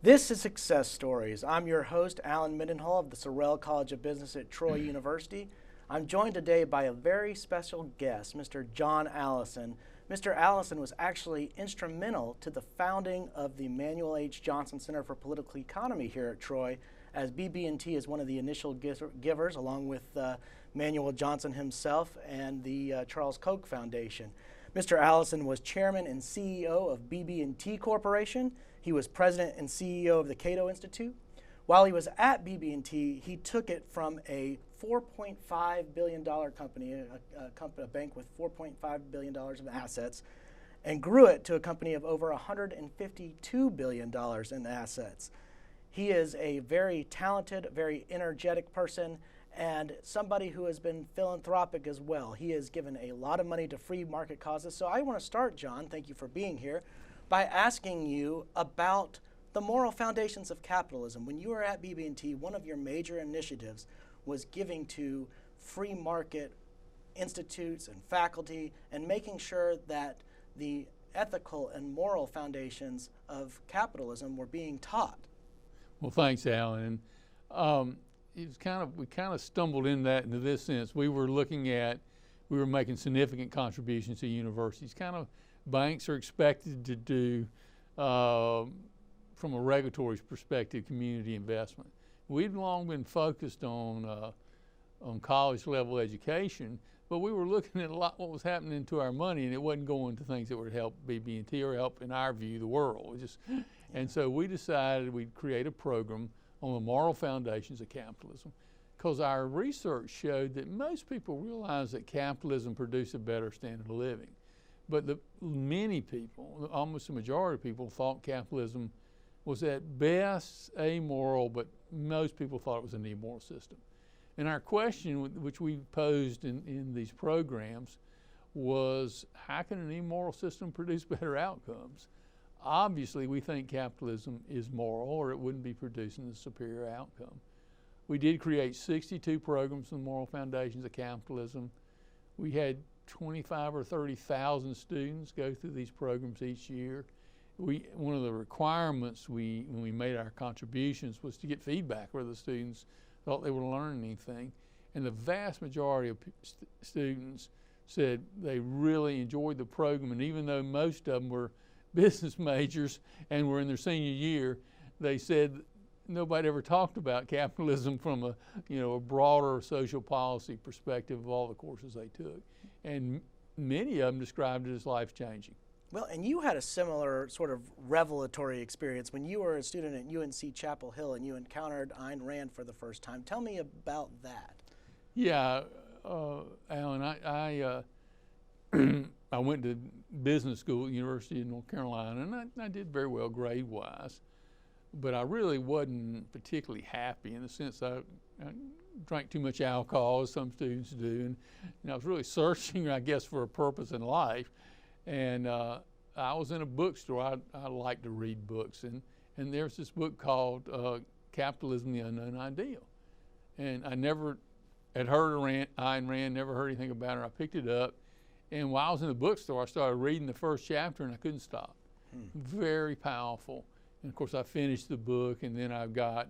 This is Success Stories. I'm your host, Alan Mendenhall of the Sorrell College of Business at Troy University. I'm joined today by a very special guest, Mr. John Allison. Mr. Allison was actually instrumental to the founding of the Manuel H. Johnson Center for Political Economy here at Troy, as BB&T is one of the initial givers, along with Manuel Johnson himself and the Charles Koch Foundation. Mr. Allison was chairman and CEO of BB&T Corporation. He was president and CEO of the Cato Institute. While he was at BB&T, he took it from a $4.5 billion company, a bank with $4.5 billion of assets, and grew it to a company of over $152 billion in assets. He is a very talented, very energetic person, and somebody who has been philanthropic as well. He has given a lot of money to free market causes. So I want to start, John, thank you for being here, by asking you about the moral foundations of capitalism. When you were at BB&T, one of your major initiatives was giving to free market institutes and faculty and making sure that the ethical and moral foundations of capitalism were being taught. Well, thanks, Alan. We kind of stumbled into this sense. We were making significant contributions to universities. Kind of banks are expected to do, from a regulatory perspective, community investment. We'd long been focused on college level education, but we were looking at a lot what was happening to our money, and it wasn't going to things that would help BB&T or help, in our view, the world. And so we decided we'd create a program on the moral foundations of capitalism, because our research showed that most people realize that capitalism produced a better standard of living. But many people, almost the majority of people, thought capitalism was at best amoral, but most people thought it was an immoral system. And our question, which we posed in these programs, was how can an immoral system produce better outcomes? Obviously, we think capitalism is moral, or it wouldn't be producing a superior outcome. We did create 62 programs on the moral foundations of capitalism. We had 25 or 30,000 students go through these programs each year. One of the requirements when we made our contributions was to get feedback whether the students thought they were learning anything. And the vast majority of students said they really enjoyed the program, and even though most of them were business majors and were in their senior year, they said nobody ever talked about capitalism from a broader social policy perspective of all the courses they took. And many of them described it as life-changing. Well, and you had a similar sort of revelatory experience when you were a student at UNC Chapel Hill and you encountered Ayn Rand for the first time. Tell me about that. Yeah, Alan, I went to business school at the University of North Carolina, and I did very well grade-wise, but I really wasn't particularly happy in the sense I drank too much alcohol, as some students do, and I was really searching, I guess, for a purpose in life. And I was in a bookstore. I like to read books, and there's this book called Capitalism, the Unknown Ideal. And I never had heard of Ayn Rand, never heard anything about her. I picked it up, and while I was in the bookstore, I started reading the first chapter, and I couldn't stop. Very powerful. And of course, I finished the book, and then I've got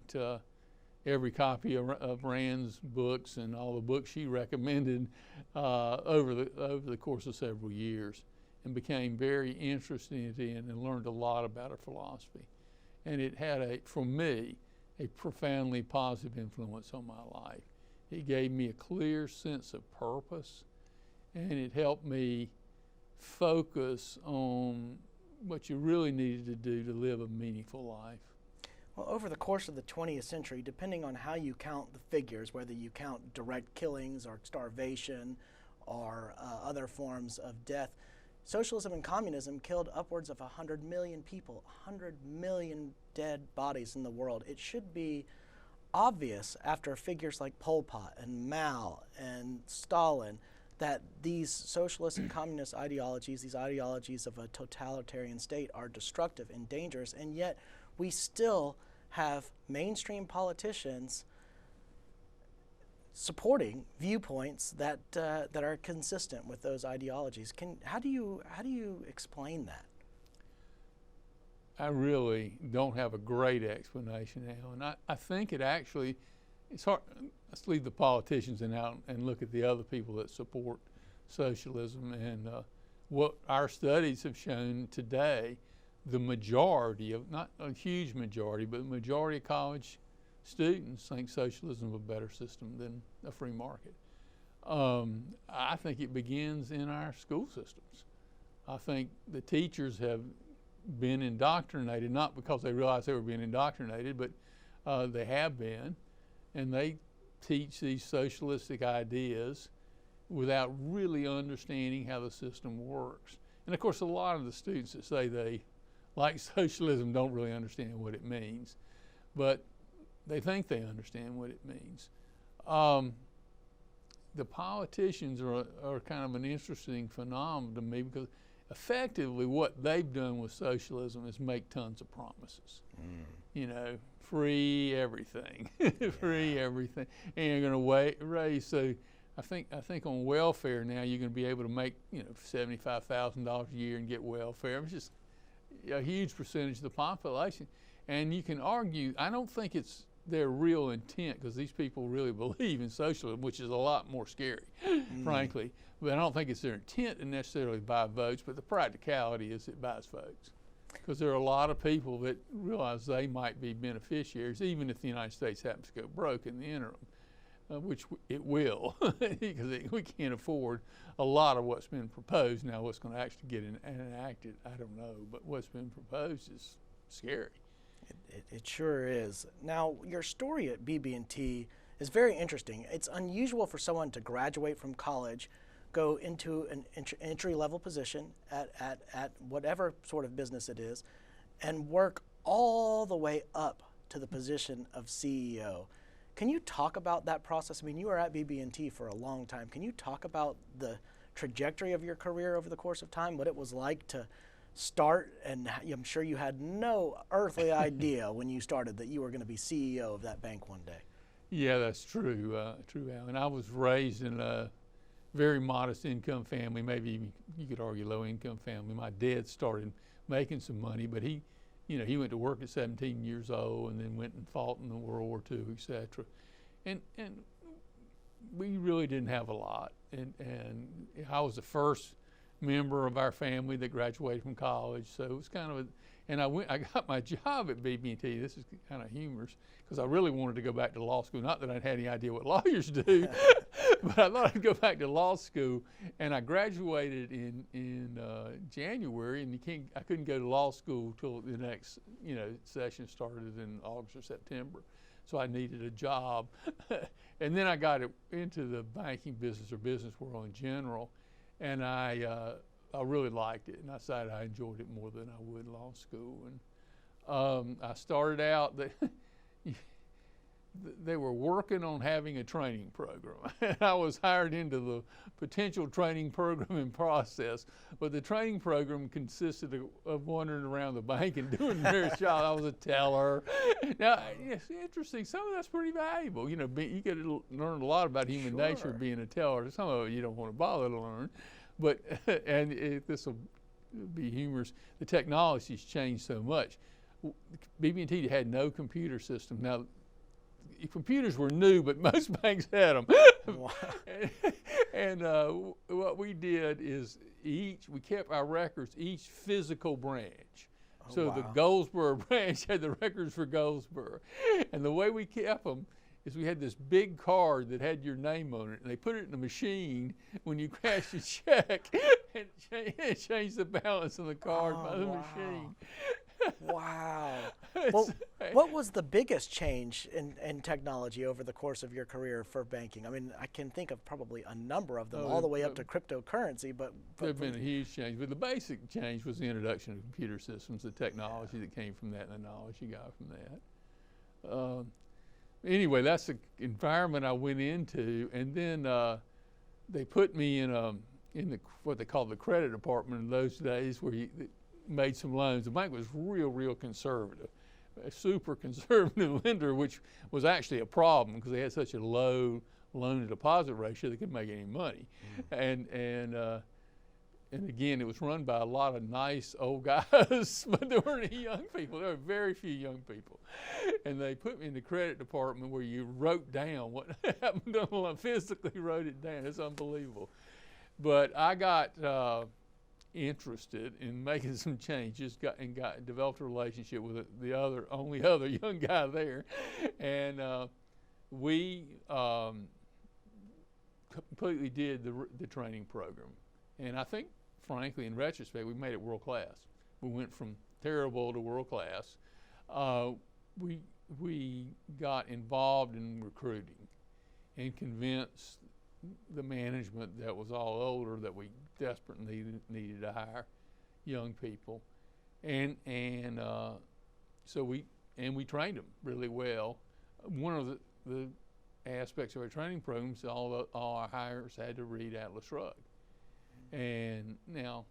every copy of Rand's books and all the books she recommended over the course of several years, and became very interested in it and learned a lot about her philosophy. And it had, for me, a profoundly positive influence on my life. It gave me a clear sense of purpose, and it helped me focus on what you really needed to do to live a meaningful life. Well, over the course of the 20th century, depending on how you count the figures, whether you count direct killings or starvation or other forms of death, socialism and communism killed upwards of 100 million people, 100 million dead bodies in the world. It should be obvious after figures like Pol Pot and Mao and Stalin that these socialist and communist ideologies, these ideologies of a totalitarian state, are destructive and dangerous, and yet we still have mainstream politicians supporting viewpoints that are consistent with those ideologies. How do you explain that? I really don't have a great explanation now, and I think it actually, it's hard. Let's leave the politicians out and look at the other people that support socialism. And what our studies have shown today, the majority of, not a huge majority, but the majority of college students think socialism is a better system than a free market. I think it begins in our school systems. I think the teachers have been indoctrinated, not because they realized they were being indoctrinated, but they have been, and they teach these socialistic ideas without really understanding how the system works. And of course, a lot of the students that say they like socialism don't really understand what it means, but they think they understand what it means. The politicians are kind of an interesting phenomenon to me, because effectively what they've done with socialism is make tons of promises. You know, free everything, free everything, and you're going to raise. So I think on welfare now you're going to be able to make, you know, $75,000 a year and get welfare. It's just a huge percentage of the population, and you can argue. I don't think it's their real intent, because these people really believe in socialism, which is a lot more scary, frankly. But I don't think it's their intent to necessarily buy votes, but the practicality is it buys votes. Because there are a lot of people that realize they might be beneficiaries, even if the United States happens to go broke in the interim, which it will, because we can't afford a lot of what's been proposed. Now, what's going to actually get enacted, I don't know, but what's been proposed is scary. It sure is. Now, your story at BB&T is very interesting. It's unusual for someone to graduate from college, go into an entry-level position at whatever sort of business it is, and work all the way up to the position of CEO. Can you talk about that process? I mean, you were at BB&T for a long time. Can you talk about the trajectory of your career over the course of time, what it was like to start, and I'm sure you had no earthly idea when you started that you were going to be CEO of that bank one day. Yeah, that's true, Alan. I was raised in a very modest income family, maybe you could argue low income family. My dad started making some money, but he went to work at 17 years old and then went and fought in the World War II, etc. And we really didn't have a lot. And I was the first member of our family that graduated from college, so it was kind of and I got my job at BB&T. This is kind of humorous, because I really wanted to go back to law school. Not that I had any idea what lawyers do, but I thought I'd go back to law school. And I graduated in January, and I couldn't go to law school till the next session started in August or September. So I needed a job, and then I got into the banking business or business world in general. And I really liked it, and I decided I enjoyed it more than I would law school. And I started out, they were working on having a training program. And I was hired into the potential training program and process, but the training program consisted of wandering around the bank and doing various jobs. I was a teller. Now, it's interesting. Some of that's pretty valuable. You get to learn a lot about human nature being a teller. Some of it you don't want to bother to learn. But, and this will be humorous, the technology's changed so much. BB&T had no computer system. Now, computers were new, but most banks had them. Wow. And what we did is we kept our records, each physical branch. So wow. The Goldsboro branch had the records for Goldsboro. And the way we kept them is we had this big card that had your name on it, and they put it in the machine when you cashed a check and changed the balance on the card by the machine. Wow. Well, what was the biggest change in technology over the course of your career for banking? I mean, I can think of probably a number of them, all the way up to cryptocurrency. But there's been a huge change. But the basic change was the introduction of computer systems, the technology that came from that, and the knowledge you got from that. Anyway, that's the environment I went into, and then they put me in what they called the credit department in those days, where you made some loans. The bank was real conservative, a super conservative lender, which was actually a problem because they had such a low loan to deposit ratio they couldn't make any money. And and again, it was run by a lot of nice old guys, but there weren't any young people. There were very few young people. And they put me in the credit department where you wrote down what happened to them, physically wrote it down. It's unbelievable. But I got interested in making some changes, developed a relationship with the only other young guy there, and we completely did the training program. And I think, frankly, in retrospect, we made it world class. We went from terrible to world class. We got involved in recruiting and convinced the management that was all older that we desperately needed to hire young people, and so we trained them really well. One of the aspects of our training programs, all our hires had to read Atlas Shrugged, and now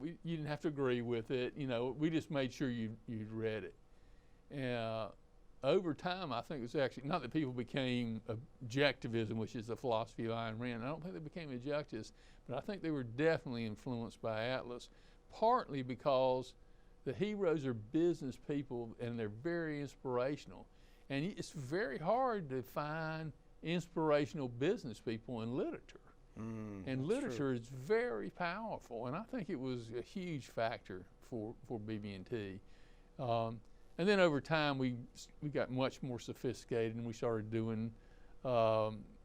you didn't have to agree with it. We just made sure you'd read it. Over time, I think it was actually not that people became objectivism, which is the philosophy of Ayn Rand. I don't think they became objectivists, but I think they were definitely influenced by Atlas, partly because the heroes are business people and they're very inspirational. And it's very hard to find inspirational business people in literature. And literature is very powerful, and I think it was a huge factor for BB&T. And then over time, we got much more sophisticated, and we started doing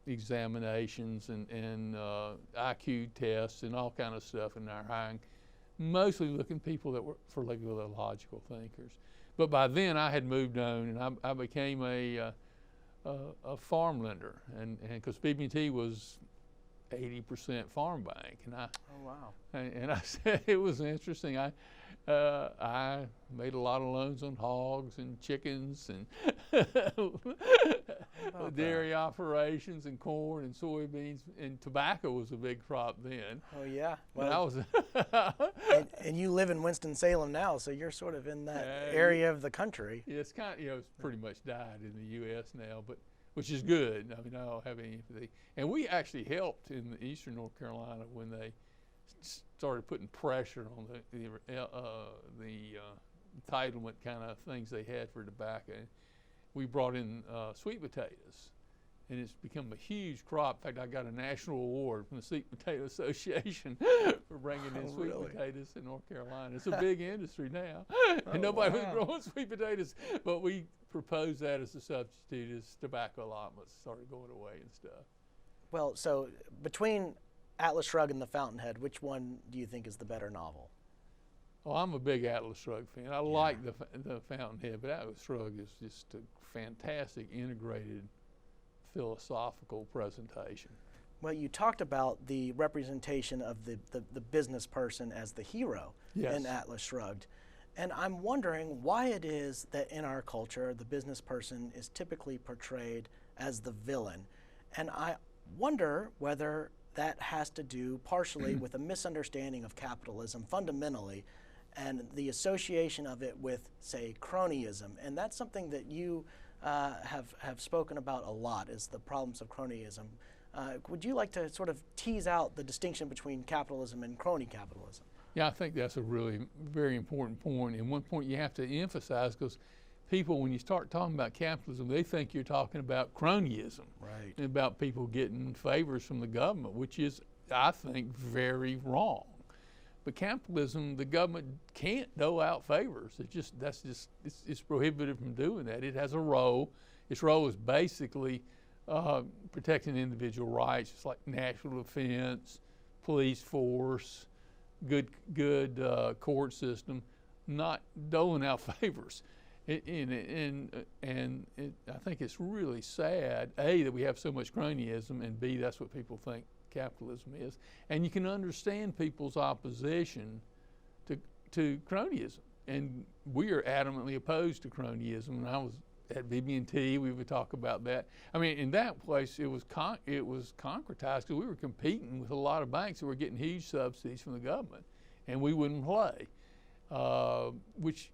examinations and IQ tests and all kind of stuff in our hiring, mostly looking people that were for logical thinkers. But by then, I had moved on, and I became a farm lender, and because BB&T was 80% farm bank, and I said it was interesting. I made a lot of loans on hogs and chickens and dairy operations and corn and soybeans, and tobacco was a big crop then. Oh yeah, well, and you live in Winston-Salem now, so you're sort of in that area of the country. Yeah, it's kind of, it's pretty much died in the U.S. now, but which is good. I mean, I don't have any empathy. And we actually helped in eastern North Carolina when they started putting pressure on the entitlement kind of things they had for tobacco. We brought in sweet potatoes, and it's become a huge crop. In fact, I got a national award from the Sweet Potato Association for bringing in sweet potatoes in North Carolina. It's a big industry now, and nobody was growing sweet potatoes, but we proposed that as a substitute as tobacco allotments started going away and stuff. Well, so between Atlas Shrugged and The Fountainhead, which one do you think is the better novel? Well, I'm a big Atlas Shrugged fan. I like the Fountainhead, but Atlas Shrugged is just a fantastic integrated philosophical presentation. Well, you talked about the representation of the business person as the hero in Atlas Shrugged. And I'm wondering why it is that in our culture, the business person is typically portrayed as the villain. And I wonder whether that has to do partially with a misunderstanding of capitalism fundamentally, and the association of it with, say, cronyism. And that's something that you have spoken about a lot, is the problems of cronyism. Would you like to sort of tease out the distinction between capitalism and crony capitalism? Yeah, I think that's a really very important point, and one point you have to emphasize, because people, when you start talking about capitalism, they think you're talking about cronyism, right? And about people getting favors from the government, which is, I think, very wrong. But capitalism, the government can't dole out favors. It's prohibited from doing that. It has a role. Its role is basically protecting individual rights. It's like national defense, police force, good court system, not doling out favors. I think it's really sad, A, that we have so much cronyism, and B, that's what people think capitalism is. And you can understand people's opposition to cronyism. And we are adamantly opposed to cronyism. And I was at BB&T, we would talk about that. I mean, in that place, it was concretized because we were competing with a lot of banks that were getting huge subsidies from the government, and we wouldn't play, which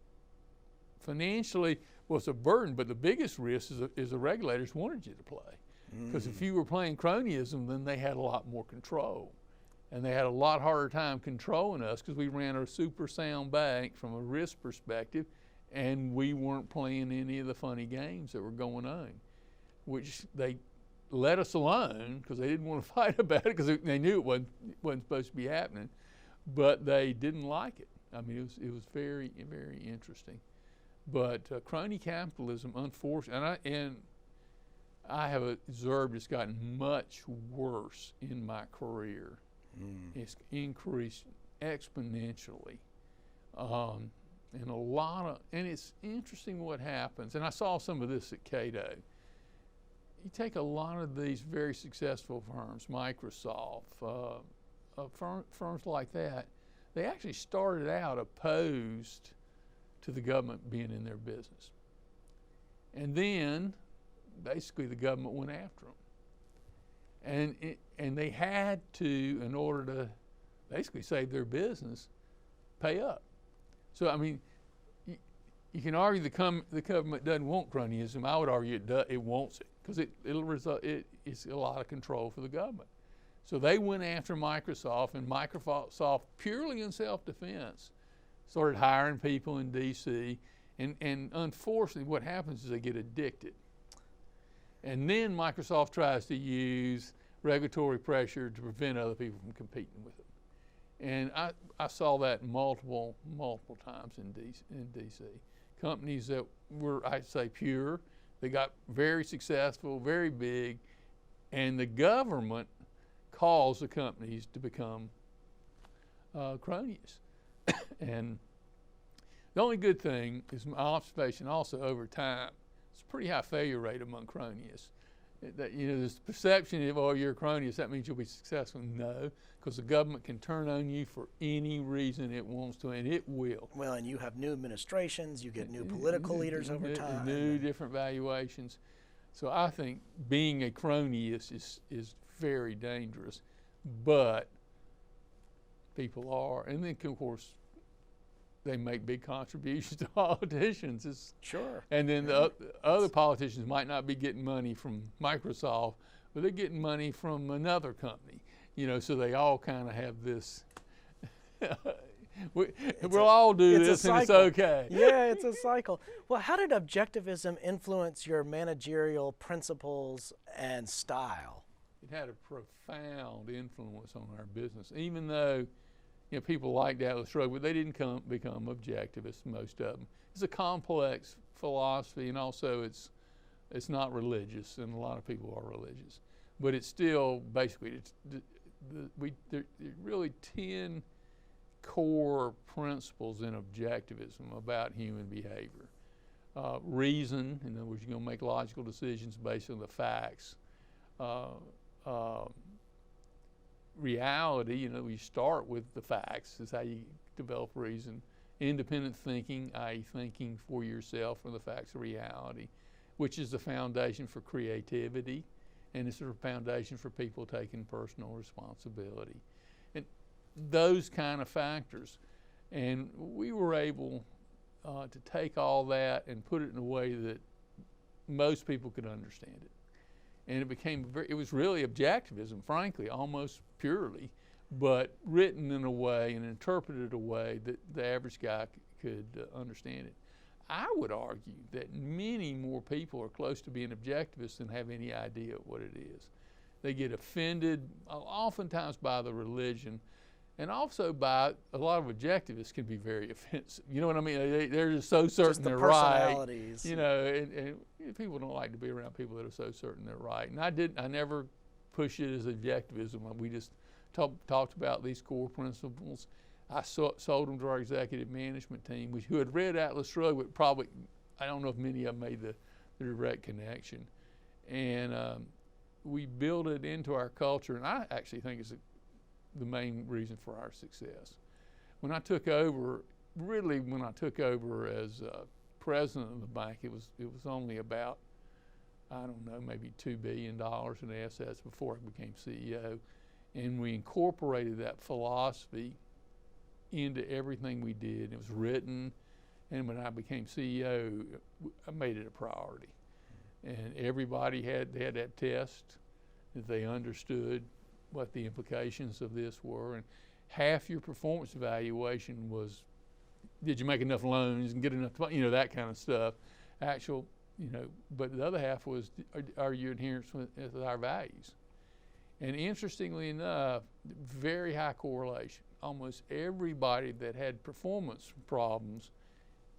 financially was a burden. But the biggest risk is the regulators wanted you to play. Because if you were playing cronyism, then they had a lot more control. And they had a lot harder time controlling us because we ran a super sound bank from a risk perspective, and we weren't playing any of the funny games that were going on, which they let us alone because they didn't want to fight about it because they knew it wasn't supposed to be happening, but they didn't like it. I mean, it was very, very interesting. But crony capitalism, unfortunately, and I have observed it's gotten much worse in my career. It's increased exponentially, and it's interesting what happens. And I saw some of this at Cato. You take a lot of these very successful firms, Microsoft, firms like that. They actually started out opposed to the government being in their business, and then basically the government went after them. And they had to, in order to basically save their business, pay up. So, I mean, you can argue the government doesn't want cronyism. I would argue it wants it because it's a lot of control for the government. So they went after Microsoft, and Microsoft, purely in self-defense, started hiring people in D.C., and unfortunately what happens is they get addicted. And then Microsoft tries to use regulatory pressure to prevent other people from competing with them. And I saw that multiple times in D.C. Companies that were, I'd say, pure, they got very successful, very big, and the government caused the companies to become cronies. And the only good thing is my observation also over time, it's a pretty high failure rate among cronies. That, this perception of, oh, you're a cronyist, that means you'll be successful. No, because the government can turn on you for any reason it wants to, and it will. Well, and you have new administrations, you get new political leaders over time. New different valuations. So I think being a cronyist is very dangerous, but people are. And then, of course, they make big contributions to politicians. Sure. And then the other politicians might not be getting money from Microsoft, but they're getting money from another company. So they all kind of have this. We'll all do this, and it's okay. Yeah, it's a cycle. Well, how did objectivism influence your managerial principles and style? It had a profound influence on our business, even though people liked Atlas Shrugged, but they didn't become objectivists, most of them. It's a complex philosophy, and also it's not religious, and a lot of people are religious. But it's still, basically, there are really 10 core principles in objectivism about human behavior. Reason, in other words, you're going to make logical decisions based on the facts. Reality, you start with the facts, is how you develop reason. Independent thinking, i.e. thinking for yourself from the facts of reality, which is the foundation for creativity, and it's the foundation for people taking personal responsibility. And those kind of factors. And we were able to take all that and put it in a way that most people could understand it. And it was really objectivism, frankly, almost purely, but written in a way and interpreted a way that the average guy could understand it. I would argue that many more people are close to being objectivists than have any idea what it is. They get offended oftentimes by the religion, and also by a lot of objectivists can be very offensive. You know what I mean? They're just so certain they're right. And people don't like to be around people that are so certain they're right. And I never push it as objectivism. We just talked about these core principles. I sold them to our executive management team, who had read Atlas Shrugged, but probably, I don't know if many of them made the direct connection. And we built it into our culture, and I actually think it's the main reason for our success. When I took over as president of the bank, it was only about, I don't know, maybe $2 billion in assets before I became CEO. And we incorporated that philosophy into everything we did. It was written, and when I became CEO, I made it a priority. And everybody had that test that they understood what the implications of this were, and half your performance evaluation was, did you make enough loans and get enough, that kind of stuff. Actual, but the other half was, are you adherent with our values? And interestingly enough, very high correlation. Almost everybody that had performance problems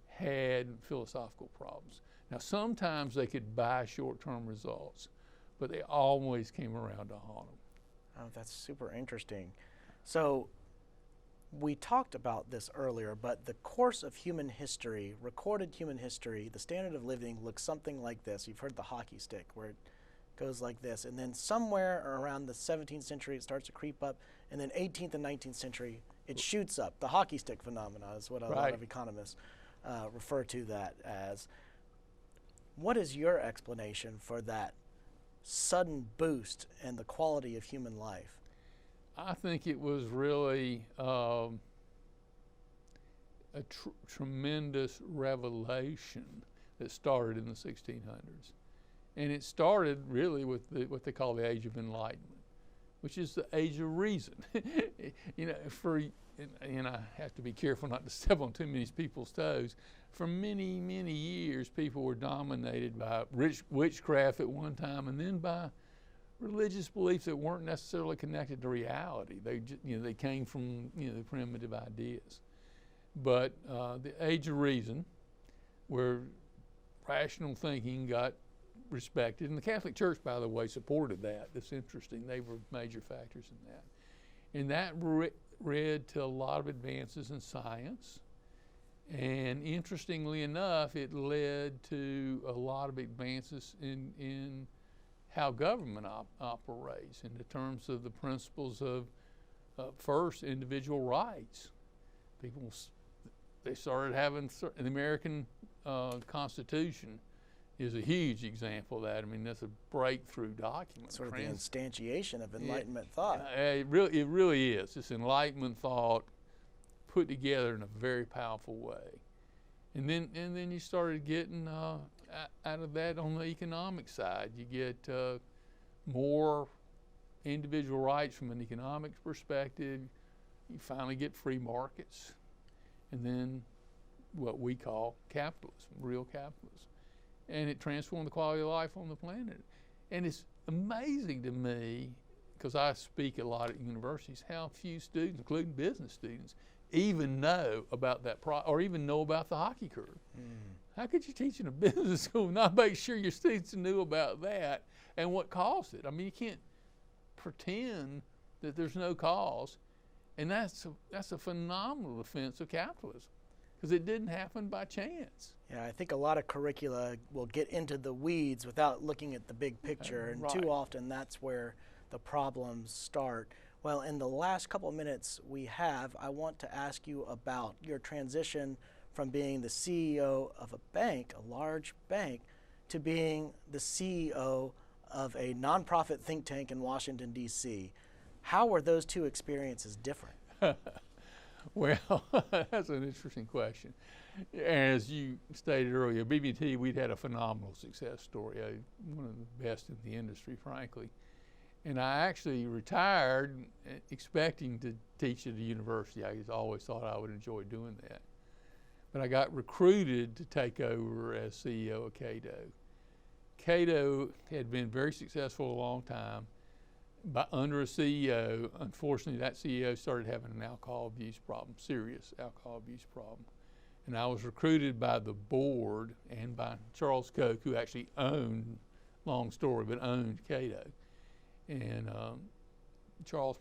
had philosophical problems. Now, sometimes they could buy short-term results, but they always came around to haunt them. Oh, that's super interesting. So we talked about this earlier, but the course of human history, recorded human history, the standard of living looks something like this. You've heard the hockey stick, where it goes like this. And then somewhere around the 17th century, it starts to creep up. And then 18th and 19th century, it shoots up. The hockey stick phenomena is what a lot of economists refer to that as. What is your explanation for that sudden boost in the quality of human life? I think it was really a tremendous revelation that started in the 1600s. And it started really with what they call the Age of Enlightenment, which is the age of reason. And I have to be careful not to step on too many people's toes. For many, many years, people were dominated by witchcraft at one time, and then by religious beliefs that weren't necessarily connected to reality. They came from the primitive ideas. But the Age of Reason, where rational thinking got respected, and the Catholic Church, by the way, supported that. That's interesting. They were major factors in that. And that led to a lot of advances in science. And interestingly enough, it led to a lot of advances in how government operates in the terms of the principles of first, individual rights. They started having, the American Constitution is a huge example of that. I mean, that's a breakthrough document. Sort of the instantiation of Enlightenment thought. It really is. It's Enlightenment thought put together in a very powerful way. And then you started getting out of that on the economic side. You get more individual rights from an economic perspective. You finally get free markets. And then what we call capitalism, real capitalism. And it transformed the quality of life on the planet. And it's amazing to me, because I speak a lot at universities, how few students, including business students, even know about that or even know about the hockey curve. How could you teach in a business school and not make sure your students knew about that and what caused it? I mean, you can't pretend that there's no cause. And that's a phenomenal defense of capitalism, because it didn't happen by chance. Yeah, I think a lot of curricula will get into the weeds without looking at the big picture, and too often that's where the problems start. Well, in the last couple of minutes we have, I want to ask you about your transition from being the CEO of a bank, a large bank, to being the CEO of a nonprofit think tank in Washington, D.C. How were those two experiences different? Well, that's an interesting question. As you stated earlier, BB&T, we'd had a phenomenal success story, one of the best in the industry, frankly. And I actually retired expecting to teach at a university. I always thought I would enjoy doing that. But I got recruited to take over as CEO of Cato. Cato had been very successful a long time, but under a CEO. Unfortunately, that CEO started having an alcohol abuse problem, serious alcohol abuse problem. And I was recruited by the board and by Charles Koch, who actually owned, long story, but owned Cato. And Charles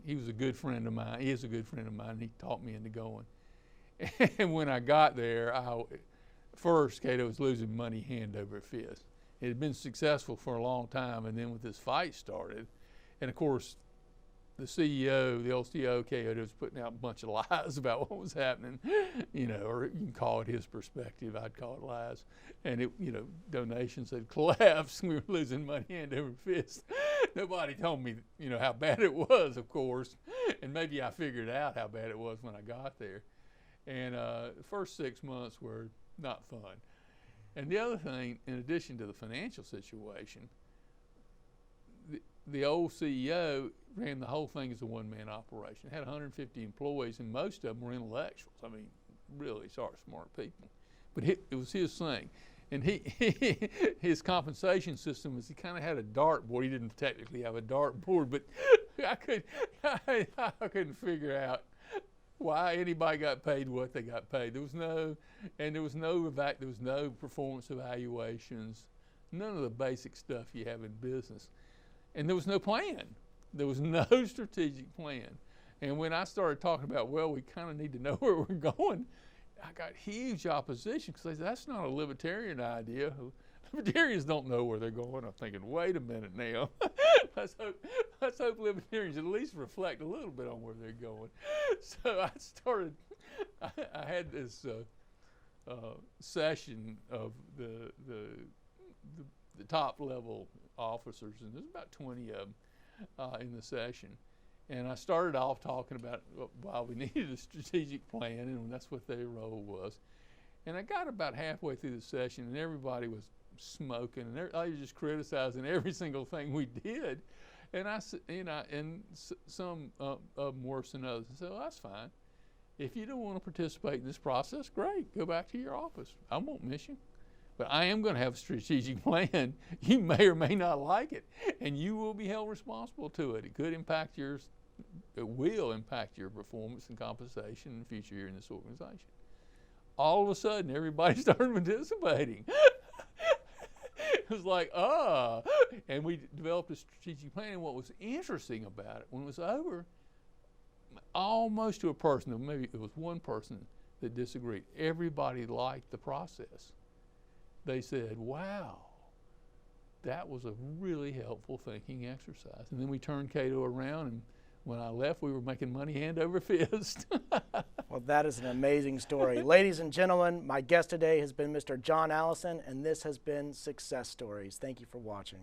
he was a good friend of mine. He is a good friend of mine. He taught me into going. And when I got there, first Cato was losing money hand over fist. It had been successful for a long time, and then with this fight started, and of course, the CEO, the old CEO of Cato, was putting out a bunch of lies about what was happening, or you can call it his perspective. I'd call it lies. And donations had collapsed. We were losing money hand over fist. Nobody told me, how bad it was, of course. And maybe I figured out how bad it was when I got there. And the first 6 months were not fun. And the other thing, in addition to the financial situation, the old CEO ran the whole thing as a one-man operation. Had 150 employees, and most of them were intellectuals. I mean, really smart people. But it was his thing. And his compensation system was he kind of had a dartboard. He didn't technically have a dartboard, but I couldn't figure out why anybody got paid what they got paid. There was no performance evaluations, none of the basic stuff you have in business. And there was no plan. There was no strategic plan. And when I started talking about, well, we kind of need to know where we're going, I got huge opposition because they said, that's not a libertarian idea. Libertarians don't know where they're going. I'm thinking, wait a minute now. Let's hope libertarians at least reflect a little bit on where they're going. So I had this session of the top level officers, and there's about 20 of them in the session. And I started off talking about why we needed a strategic plan, and that's what their role was. And I got about halfway through the session, and everybody was smoking, and I was just criticizing every single thing we did. And some of them worse than others. I said, well, that's fine. If you don't want to participate in this process, great, go back to your office. I won't miss you. But I am going to have a strategic plan. You may or may not like it, and you will be held responsible to it. It will impact your performance and compensation in the future here in this organization. All of a sudden, everybody started participating. It was like, and we developed a strategic plan. And what was interesting about it, when it was over, almost to a person, maybe it was one person that disagreed, everybody liked the process. They said, wow, that was a really helpful thinking exercise. And then we turned Cato around, and when I left, we were making money hand over fist. Well, that is an amazing story. Ladies and gentlemen, my guest today has been Mr. John Allison, and this has been Success Stories. Thank you for watching.